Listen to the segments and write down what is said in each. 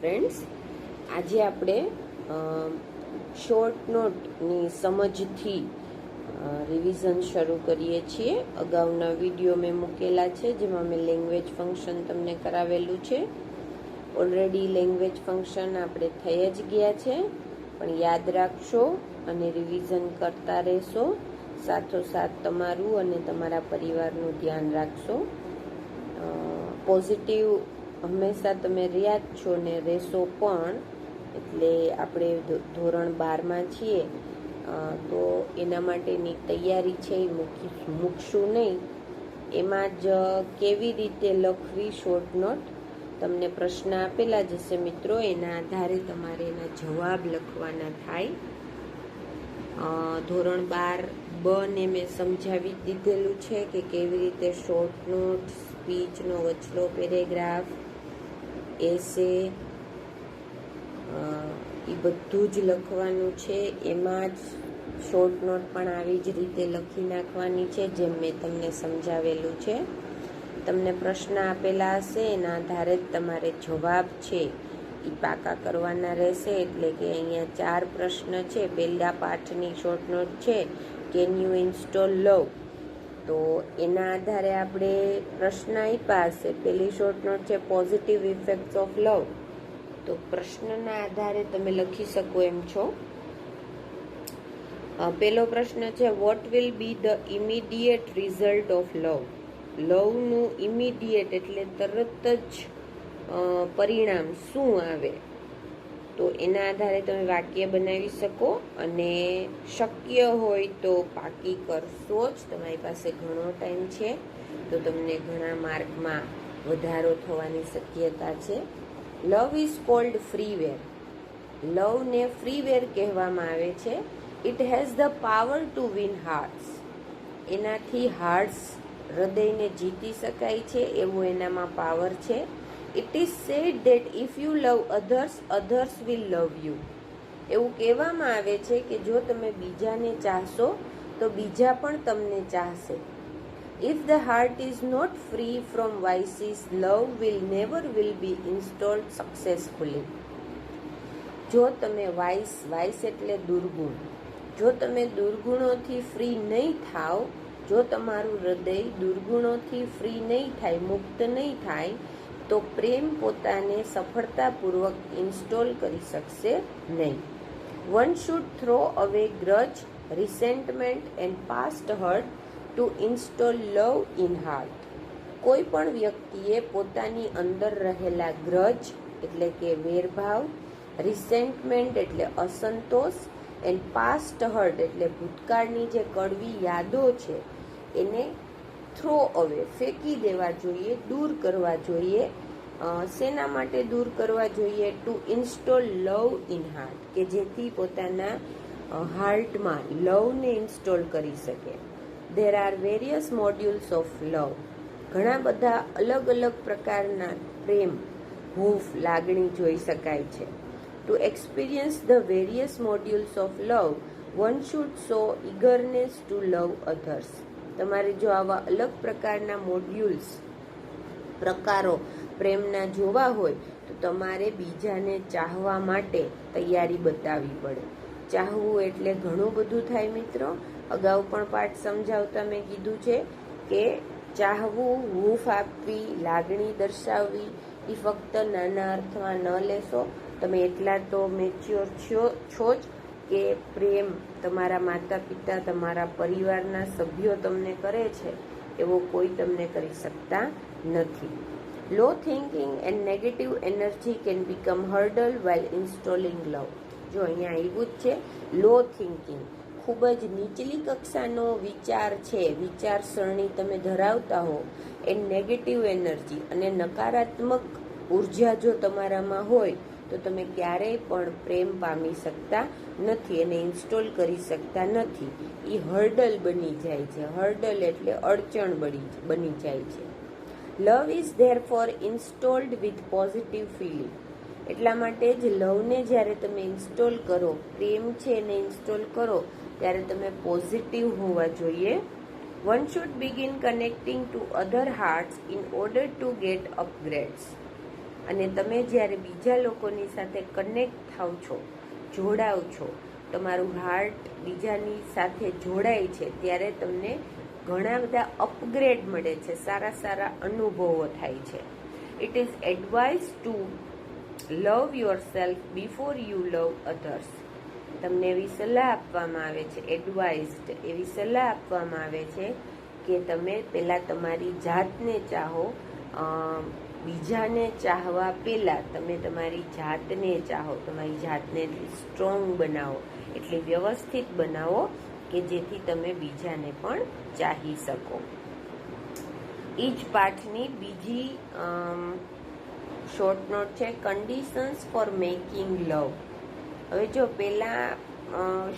Friends, આજે આપણે short નોટની સમજથી revision શરૂ કરીએ છીએ. અગાઉના વિડીયો મેં મૂકેલા છે જેમાં મેં લેંગ્વેજ ફંક્શન તમને કરાવેલું છે. ઓલરેડી લેંગ્વેજ ફંક્શન આપણે થઈ જ ગયા છે, પણ યાદ રાખશો અને રિવિઝન કરતા રહેશો. સાથોસાથ તમારું અને તમારા પરિવારનું ધ્યાન રાખશો. પોઝિટિવ હંમેશા તમે રહ્યા જ છો ને રહેશો પણ. એટલે આપણે ધોરણ 12માં છીએ તો એના માટેની તૈયારી છે એ મૂકશું નહીં. એમાં જ કેવી રીતે લખવી શોર્ટ નોટ, તમને પ્રશ્ન આપેલા જશે મિત્રો, એના આધારે તમારે એના જવાબ લખવાના થાય. ધોરણ 12 ને મેં સમજાવી દીધેલું છે કે કેવી રીતે શોર્ટ નોટ, સ્પીચનો વચલો પેરેગ્રાફ, એસે એ બધું જ લખવાનું છે. એમાં જ શોર્ટ નોટ પણ આવી જ રીતે લખી નાખવાની છે જેમ મેં તમને સમજાવેલું છે. તમને પ્રશ્ન આપેલા હશે એના આધારે જ તમારે જવાબ છે એ પાકા કરવાના રહેશે. એટલે કે અહીંયા 4 પ્રશ્ન છે. પહેલા પાઠની શોર્ટ નોટ છે, કેન યુ ઇન્સ્ટોલ લવ. તો એના આધારે આપણે પ્રશ્ન આપ્યા હશે. પહેલી શોર્ટ નોટ છે પોઝિટિવ ઇફેક્ટ્સ ઓફ લવ. તો પ્રશ્નના આધારે તમે લખી શકો એમ છો. પહેલો પ્રશ્ન છે what will be the immediate result of love. લવનું ઇમિડિયેટ એટલે તરત જ પરિણામ શું આવે, તો એના આધારે તમે વાક્ય બનાવી શકો. અને શક્ય હોય તો પાકી કરશો જ. તમારી પાસે ઘણો ટાઈમ છે તો તમને ઘણા માર્કમાં વધારો થવાની શક્યતા છે. Love is called ફ્રીવેર. લવને ફ્રીવેર કહેવામાં આવે છે. It has the power to win hearts. એનાથી હાર્ટ્સ, હૃદયને જીતી શકાય છે એવો એનામાં પાવર છે. It is said that if you love others, others will love you. એવું કહેવામાં આવે છે કે જો તમે બીજાને ચાહશો તો બીજા પણ તમને ચાહશે. If the heart is not free from vices, love will never will be installed successfully. જો તમે વાઇસ એટલે દુર્ગુણ, જો તમે દુર્ગુણોથી ફ્રી નહીં થાવ, જો તમારું હૃદય દુર્ગુણોથી ફ્રી નહીં થાય, મુક્ત નહીં થાય, તો પ્રેમ પોતાને સફળતાપૂર્વક ઇન્સ્ટોલ કરી શકશે નહીં. One should throw away grudge, resentment and past hurt to install love in heart. કોઈ પણ વ્યક્તિએ પોતાની અંદર રહેલા ગ્રજ એટલે કે વેરભાવ, રિસેન્ટમેન્ટ એટલે અસંતોષ, એન્ડ પાસ્ટ હર્ટ એટલે ભૂતકાળની જે કડવી યાદો છે એને થ્રો અવે ફેંકી દેવા જોઈએ, દૂર કરવા જોઈએ. શેના માટે દૂર કરવા જોઈએ? Two install love in heart, કે જેથી પોતાના હાર્ટમાં લવને ઇન્સ્ટોલ કરી શકે. There are various modules of લવ. ઘણા બધા અલગ અલગ પ્રકારના પ્રેમ, હૂંફ, લાગણી જોઈ શકાય છે. To experience the various modules of love, one should show eagerness to love others. તમારે જો આવા અલગ પ્રકારના મોડ્યુલ્સ, પ્રકારો પ્રેમના જોવા હોય તો તમારે બીજાને ચાહવા માટે તૈયારી બતાવવી પડે. ચાહવું એટલે ઘણું બધું થાય મિત્રો. અગાઉ પણ પાઠ સમજાવતા મેં કીધું છે કે ચાહવું, હૂંફ આપવી, લાગણી દર્શાવવી એ ફક્ત નાના અર્થમાં ન લેશો. તમે એટલા તો મેચ્યોર છો જ કે પ્રેમ તમારા માતા પિતા, તમારા પરિવારના સભ્યો તમને કરે છે એવો કોઈ તમને કરી શકતા નથી. Low thinking and negative energy can become hurdle while installing love. જો અહીંયા આવ્યું જ છે લો થિંકિંગ, ખૂબ જ નીચલી કક્ષાનો વિચાર છે, વિચારસરણી તમે ધરાવતા હો. એન્ડ નેગેટિવ એનર્જી અને નકારાત્મક ઉર્જા જો તમારામાં હોય તો તમે ક્યારેય પણ પ્રેમ પામી શકતા નથી, એને ઇન્સ્ટોલ કરી શકતા નથી. એ હર્ડલ બની જાય છે. હર્ડલ એટલે અડચણ બની જાય છે. Love is there for installed with positive feeling. એટલા માટે જ લવને જ્યારે તમે ઇન્સ્ટોલ કરો, પ્રેમ છે એને ઇન્સ્ટોલ કરો ત્યારે તમે પોઝિટિવ હોવા જોઈએ. One should begin connecting to other hearts in order to get upgrades. અને તમે જ્યારે બીજા લોકોની સાથે કનેક્ટ થાવ છો, જોડાવ છો, તમારું હાર્ટ બીજાની સાથે જોડાય છે, ત્યારે તમને ઘણા બધા અપગ્રેડ મળે છે, સારા સારા અનુભવો થાય છે. It is advise to love yourself before you love others. તમને એવી સલાહ આપવામાં આવે છે, એડવાઇઝડ એવી સલાહ આપવામાં આવે છે કે તમે પહેલાં તમારી જાતને ચાહો. બીજાને ચાહવા પહેલાં તમે તમારી જાતને ચાહો, તમારી જાતને એટલી સ્ટ્રોંગ બનાવો, એટલી વ્યવસ્થિત બનાવો કે જેથી તમે બીજાને પણ ચાહી શકો. એ જ પાઠની બીજી શોર્ટ નોટ છે, કન્ડિશન્સ ફોર મેકિંગ લવ. હવે જો પહેલા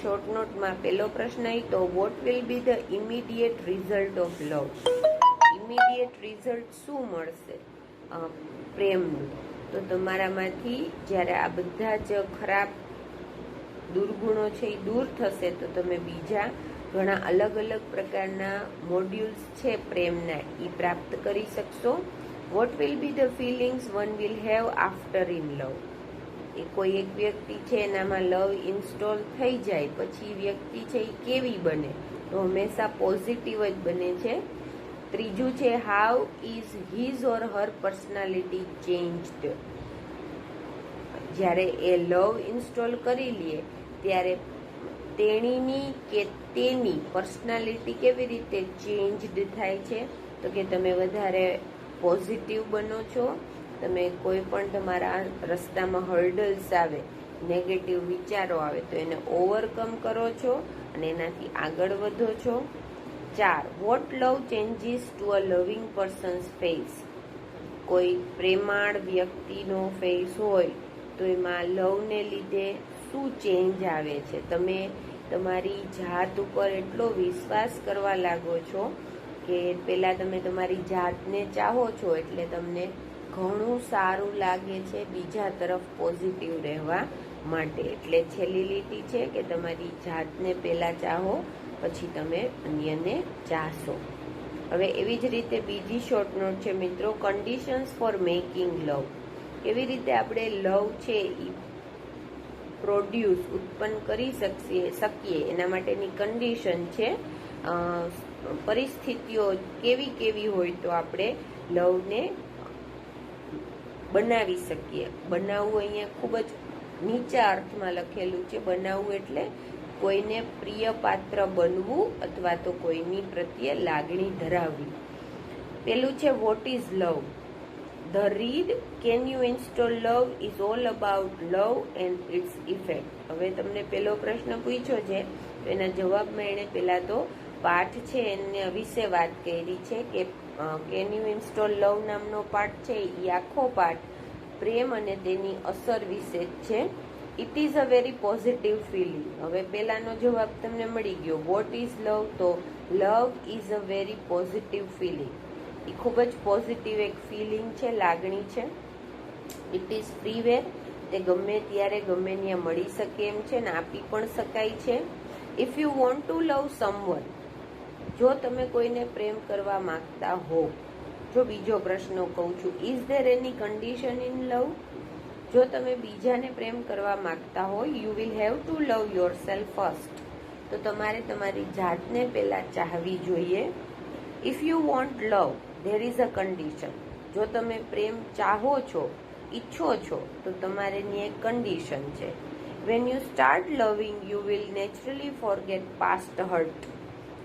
શોર્ટ નોટમાં પહેલો પ્રશ્ન હતો, vote will be the immediate result of love. Immediate result શું મળશે પ્રેમનું? તો તમારામાંથી જ્યારે આ બધા જ ખરાબ દુર્ગુણો છે એ દૂર થશે તો તમે બીજા ઘણા અલગ અલગ પ્રકારના મોડ્યુલ્સ છે પ્રેમના એ પ્રાપ્ત કરી શકશો. What will be the feelings one will have after in love. એ કોઈ એક વ્યક્તિ છે એનામાં લવ ઇન્સ્ટોલ થઈ જાય પછી વ્યક્તિ છે એ કેવી બને? તો હંમેશા પોઝિટિવ જ બને છે. ત્રીજું છે, how is his or Har personality changed. જ્યારે એ લવ ઇન્સ્ટોલ કરી લે ત્યારે તેણીની કે તેની પર્સનાલિટી કેવી રીતે ચેન્જડ થાય છે? તો કે તમે વધારે પોઝિટિવ બનો છો, તમે કોઈ પણ તમારા રસ્તામાં હર્ડલ્સ આવે, નેગેટિવ વિચારો આવે તો એને ઓવરકમ કરો છો અને એનાથી આગળ વધો છો. 4, what love changes to a loving persons face. કોઈ પ્રેમાળ વ્યક્તિનો ફેસ હોય તો એમાં લવને લીધે શું ચેન્જ આવે છે? તમે તમારી જાત ઉપર એટલો વિશ્વાસ કરવા લાગો છો કે પહેલાં તમે તમારી જાતને ચાહો છો એટલે તમને ઘણું સારું લાગે છે બીજા તરફ પોઝિટિવ રહેવા માટે. એટલે છેલ્લી લીટી છે કે તમારી જાતને પહેલાં ચાહો પછી તમે અન્યને ચાહશો. હવે એવી જ રીતે બીજી શોર્ટ નોટ છે મિત્રો, કન્ડિશન્સ ફોર મેકિંગ લવ. કેવી રીતે આપણે લવ છે એ પ્રોડ્યુસ ઉત્પન્ન કરી શકીએ એના માટેની કન્ડિશન છે. પરિસ્થિતિઓ કેવી કેવી હોય તો આપણે લવને બનાવી શકીએ. બનાવવું અહીંયા ખૂબ જ નીચા અર્થમાં લખેલું છે. બનાવવું એટલે કોઈને પ્રિય પાત્ર બનવું અથવા તો કોઈની પ્રત્યે લાગણી ધરાવવી. પેલું છે, vote is love? The read can you install love is all about love and its effect. હવે તમને પેલો પ્રશ્ન પૂછ્યો છે તો એના જવાબમાં એણે પહેલા તો પાઠ છે એને વિશે વાત કરી છે કે કેન યુ ઇન્સ્ટોલ લવ નામનો પાઠ છે એ આખો પાઠ પ્રેમ અને તેની અસર વિશે જ છે. It is a very positive feeling. હવે પહેલાનો જવાબ તમને મળી ગયો. What is love? તો love is a very positive feeling. એ ખૂબ જ પોઝિટિવ એક ફિલિંગ છે, લાગણી છે. It is freeware. તે ગમે ત્યારે ગમે ત્યાં મળી શકે એમ છે ને આપી પણ શકાય છે. If you want to love someone, જો તમે કોઈને પ્રેમ કરવા માંગતા હો. જો બીજો પ્રશ્ન કહું છું, is there any condition in love? જો તમે બીજાને પ્રેમ કરવા માંગતા હો, you will have to love your self first. તો તમારે તમારી જાતને પહેલા ચાહવી જોઈએ. If you want love there is a condition. જો તમે પ્રેમ ચાહો છો, ઈચ્છો છો તો તમારેની એક કન્ડિશન છે. When you start loving you will naturally forget past hurt.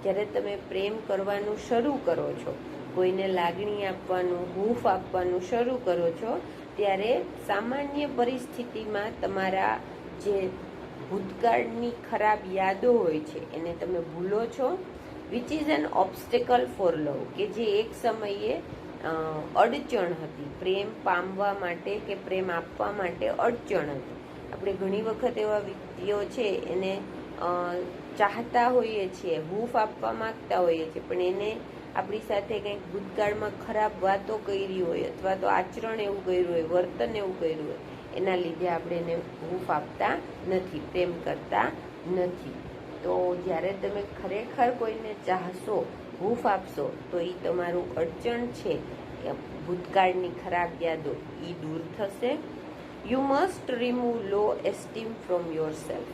જ્યારે તમે પ્રેમ કરવાનું શરૂ કરો છો, કોઈને લાગણી આપવાનું, હૂંફ આપવાનું શરૂ કરો છો, ત્યારે સામાન્ય પરિસ્થિતિમાં તમારા જે ભૂતકાળની ખરાબ યાદો હોય છે એને તમે ભૂલો છો. Which is an obstacle for love, કે જે એક સમયે અડચણ હતી પ્રેમ પામવા માટે કે પ્રેમ આપવા માટે અડચણ હતી. આપણે ઘણી વખત એવા વ્યક્તિઓ છે એને ચાહતા હોઈએ છીએ, હૂંફ આપવા માંગતા હોઈએ છીએ, પણ એને આપણી સાથે કંઈક ભૂતકાળમાં ખરાબ વાતો કરી હોય અથવા તો આચરણ એવું કર્યું હોય, વર્તન એવું કર્યું હોય, એના લીધે આપણે એને હૂંફ આપતા નથી, પ્રેમ કરતા નથી. તો જ્યારે તમે ખરેખર કોઈને ચાહશો, હૂંફ આપશો તો એ તમારું અડચણ છે ભૂતકાળની ખરાબ યાદો એ દૂર થશે. You must remove low esteem from yourself.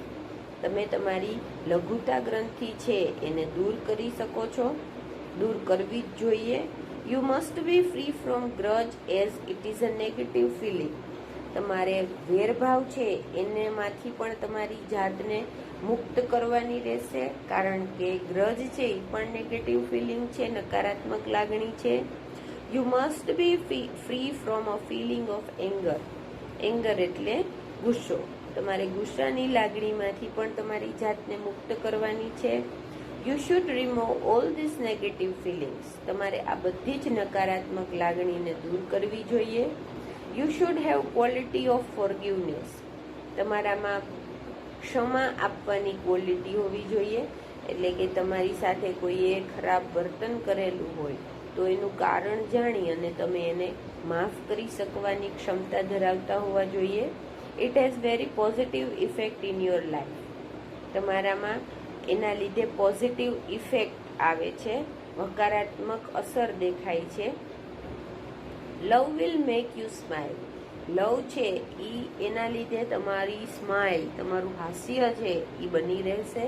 તમે તમારી લઘુતા ગ્રંથિ છે એને દૂર કરી શકો છો, દૂર કરવી જ જોઈએ. You must be free from grudge as it is a negative feeling. તમારે વેરભાવ છે એનેમાંથી પણ તમારી જાતને મુક્ત કરવાની રહેશે, કારણ કે ગ્રજ છે એ પણ નેગેટિવ ફિલિંગ છે, નકારાત્મક લાગણી છે. You must be free from a feeling of anger. Anger એટલે ગુસ્સો. તમારે ગુસ્સાની લાગણીમાંથી પણ તમારી જાતને મુક્ત કરવાની છે. You should remove all this negative feelings. તમારે આ બધી જ નકારાત્મક લાગણીને દૂર કરવી જોઈએ. You should have quality of forgiveness. તમારામાં ક્ષમા આપવાની ક્વોલિટી હોવી જોઈએ. એટલે કે તમારી સાથે કોઈએ ખરાબ વર્તન કરેલું હોય તો એનું કારણ જાણી અને તમે એને માફ કરી શકવાની ક્ષમતા ધરાવતા હોવા જોઈએ. It has very positive effect in your life. તમારામાં એના લીધે પોઝિટિવ ઇફેક્ટ આવે છે, હકારાત્મક અસર દેખાય છે. લવ વિલ મેક યુ સ્માઇલ. લવ છે એના લીધે તમારી સ્માઇલ, તમારું હાસ્ય છે એ બની રહેશે.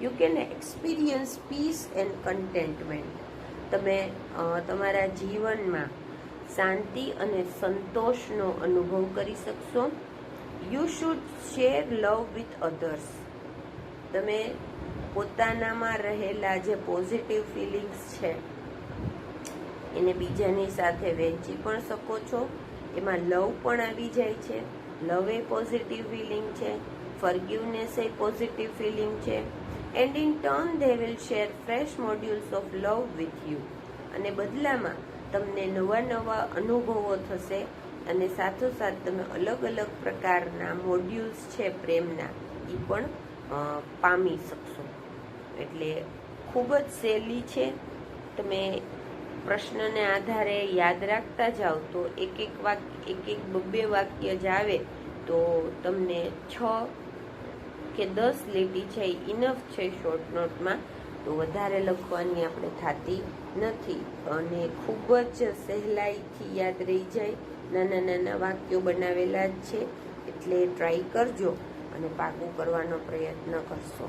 You can experience peace and contentment. તમે તમારા જીવનમાં શાંતિ અને સંતોષનો અનુભવ કરી શકશો. You should share love with others. તમે પોતાનામાં રહેલા જે પોઝિટિવ ફિલિંગ્સ છે એને બીજાની સાથે વહેંચી પણ શકો છો. એમાં લવ પણ આવી જાય છે. લવ એ પોઝિટિવ ફિલિંગ છે, ફોરગિવનેસ એ પોઝિટિવ ફિલિંગ છે. And in turn they will share fresh modules of love with you. અને બદલામાં તમને નવા નવા અનુભવો થશે અને સાથોસાથ તમે અલગ અલગ પ્રકારના મોડ્યુલ્સ છે પ્રેમના એ પણ પામી શકશો. એટલે ખૂબ જ સહેલી છે. તમે પ્રશ્નને આધારે યાદ રાખતા જાઓ તો એક એક બે વાક્ય જ આવે તો તમને 6 કે 10 લીટી છે ઇનફ છે શોર્ટ નોટમાં. તો વધારે લખવાની આપણે થતી નથી અને ખૂબ જ સહેલાઈથી યાદ રહી જાય. નાના નાના વાક્યો બનાવેલા જ છે, એટલે ટ્રાય કરજો અને પાકું કરવાનો પ્રયત્ન કરશો.